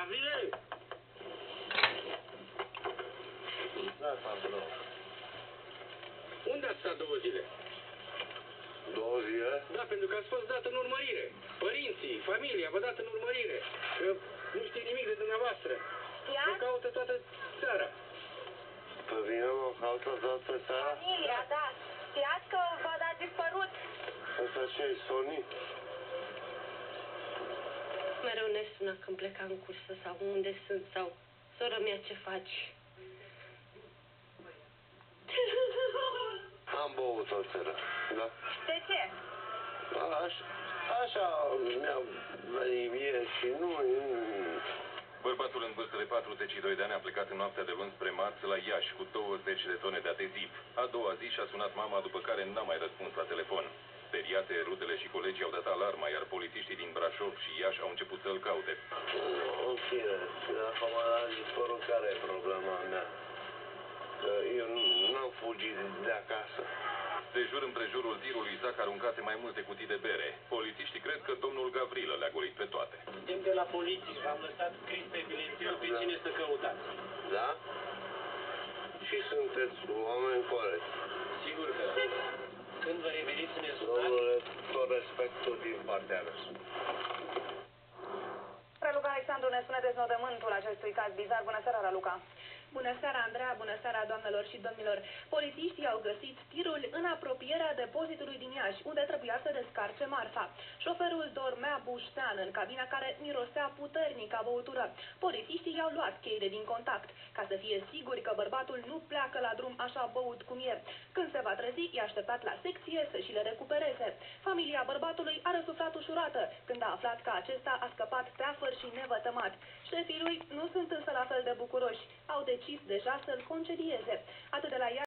Gavrile? Da, patru. Unde ați stat 2 zile? 2 zile? Da, pentru că ați fost dat în urmărire. Părinții, familia v-a dat în urmărire. Că nu știe nimic de dumneavoastră. Vă caută toată țara. Pe mine mă caută toată țara? Familia, da. Știați că v-a dat dispărut? Asta ce-i Sony? Mereu ne sună când plecam în cursă sau unde sunt sau sora mea ce faci. Am băut o țară, da? De ce? Așa mi-a venit mie și nu... Bărbatul în vârstă de 42 de ani a plecat în noaptea de luni spre marți la Iași cu 20 de tone de adeziv. A doua zi și-a sunat mama, după care n-a mai răspuns la telefon. Speriate, rudele și colegii au dat alarma, iar polițiștii din Brașov și Iași au început să-l caute. În fine, dacă m-a dat dispărut, care e problema mea? Că eu n-am fugit de acasă. De jur împrejurul tirului Zac aruncase mai multe cutii de bere. Polițiștii cred că domnul Gavrilă le-a golit pe toate. Suntem de la poliție și v-am lăsat scris pe bilețel pe cine să căutați. Da? Și sunteți oameni corecți. Sigur că da. Când vă reveniți să ne sunați? Domnule, tot respectul din partea mea. Raluca Alexandru ne spune deznodământul acestui caz bizar. Bună seara, Raluca! Bună seara, Andreea, bună seara, doamnelor și domnilor. Polițiștii au găsit tirul în apropierea depozitului din Iași, unde trebuia să descarce marfa. Șoferul dormea buștean în cabina care mirosea puternic a băutură. Polițiștii i-au luat cheile din contact, ca să fie siguri că bărbatul nu pleacă la drum așa băut cum e. Când se va trezi, i-a așteptat la secție să și le recupereze. Familia bărbatului a răsuflat ușurată când a aflat că acesta a scăpat teafăr și nevătămat. Șefii lui nu sunt însă la fel de bucuroși. Au decis deja să-l concedieze. Atât de la